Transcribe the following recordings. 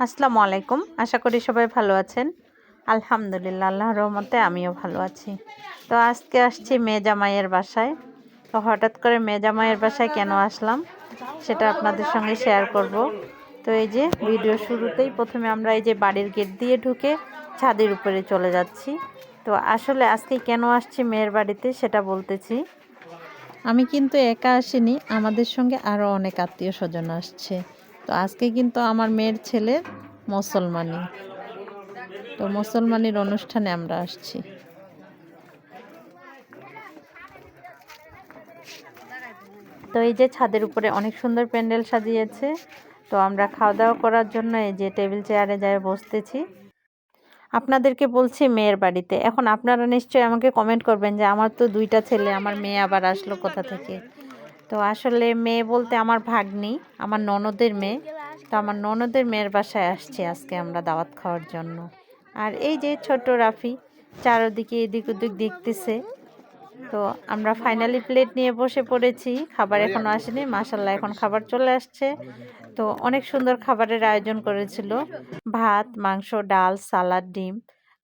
আসসালামু আলাইকুম। আশা করি সবাই ভালো আছেন। আলহামদুলিল্লাহ, আল্লাহর রহমতে আমিও ভালো আছি। তো আজকে আসছি মেয়ে জামাইয়ের বাসায়। তো হঠাৎ করে মেয়ে জামাইয়ের বাসায় কেন আসলাম সেটা আপনাদের সঙ্গে শেয়ার করব। তো এই যে ভিডিও শুরুতেই প্রথমে আমরা এই যে বাড়ির গেট দিয়ে ঢুকে ছাদের উপরে চলে যাচ্ছি। তো আসলে আজকে কেন আসছি মেয়ের বাড়িতে সেটা বলতেছি। আমি কিন্তু একা আসিনি, আমাদের সঙ্গে আরও অনেক আত্মীয় স্বজন আসছে। তো আজকে কিন্তু আমার মেয়ের ছেলের মুসলমানি, তো মুসলমানির অনুষ্ঠানে আমরা আসছি। তো এই যে ছাদের উপরে অনেক সুন্দর প্যান্ডেল সাজিয়েছে। তো আমরা খাওয়া দাওয়া করার জন্য এই যে টেবিল চেয়ারে যায় বসতেছি। আপনাদেরকে বলছি মেয়ের বাড়িতে। এখন আপনারা নিশ্চয়ই আমাকে কমেন্ট করবেন যে আমার তো দুইটা ছেলে, আমার মেয়ে আবার আসলো কোথা থেকে। তো আসলে মেয়ে বলতে আমার ভাগ্নি, আমার ননদের মেয়ে। তো আমার ননদের মেয়ের বাসায় আসছি আজকে আমরা দাওয়াত খাওয়ার জন্য। আর এই যে ছোট রাফি চারদিকে এদিক ওদিক দেখতেছে। তো আমরা ফাইনালি প্লেট নিয়ে বসে পড়েছি। খাবার এখনো আসেনি, মাশাআল্লাহ এখন খাবার চলে আসছে। তো অনেক সুন্দর খাবারের আয়োজন করেছিল, ভাত, মাংস, ডাল, সালাড, ডিম।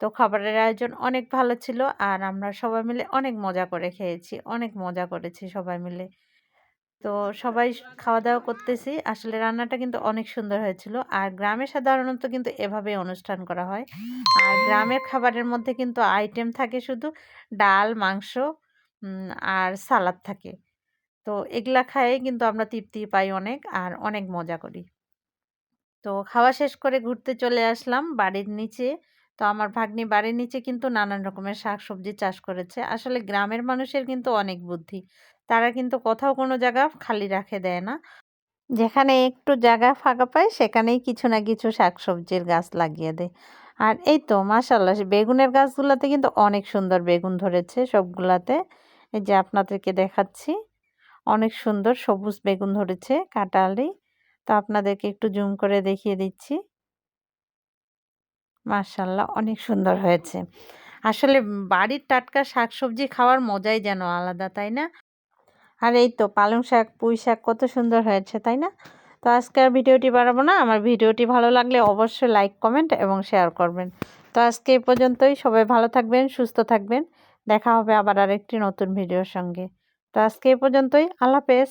তো খাবারের আয়োজন অনেক ভালো ছিল আর আমরা সবাই মিলে অনেক মজা করে খেয়েছি, অনেক মজা করেছি সবাই মিলে। তো সবাই খাওয়া দাওয়া করতেছি। আসলে রান্নাটা কিন্তু অনেক সুন্দর হয়েছিল। আর গ্রামে সাধারণত কিন্তু এভাবেই অনুষ্ঠান করা হয়। আর গ্রামের খাবারের মধ্যে কিন্তু আইটেম থাকে শুধু ডাল, মাংস আর সালাদ থাকে। তো এগুলা খায়ে কিন্তু আমরা তৃপ্তি পাই অনেক আর অনেক মজা করি। তো খাওয়া শেষ করে ঘুরতে চলে আসলাম বাড়ির নিচে। তো আমার ভাগ্নি বাড়ির নিচে কিন্তু নানান রকমের শাকসবজি চাষ করেছে। আসলে গ্রামের মানুষের কিন্তু অনেক বুদ্ধি। তারা কিন্তু কোথাও কোনো জায়গা খালি রাখে দেয় না। যেখানে একটু জায়গা ফাঁকা পায় সেখানেই কিছু না কিছু শাকসবজির গাছ লাগিয়ে দেয়। আর এই তো মাশাআল্লাহ বেগুনের গাছগুলাতে কিন্তু অনেক সুন্দর বেগুন ধরেছে সবগুলাতে। এই যে আপনাদেরকে দেখাচ্ছি। অনেক সুন্দর সবুজ বেগুন ধরেছে কাঁঠালি। তো আপনাদেরকে একটু জুম করে দেখিয়ে দিচ্ছি। মাশাআল্লাহ অনেক সুন্দর হয়েছে। আসলে বাড়ির টাটকা শাকসবজি খাওয়ার মজাই যেন আলাদা, তাই না? আর এই তো পালং শাক, পুঁই শাক কত সুন্দর হয়েছে, তাই না? তো আজকে আর ভিডিওটি বাড়াবো না। আমার ভিডিওটি ভালো লাগলে অবশ্যই লাইক, কমেন্ট এবং শেয়ার করবেন। তো আজকে এই পর্যন্তই। সবাই ভালো থাকবেন, সুস্থ থাকবেন। দেখা হবে আবার আরেকটি নতুন ভিডিওর সঙ্গে। তো আজকে এই পর্যন্তই। আল্লাহ হাফেজ।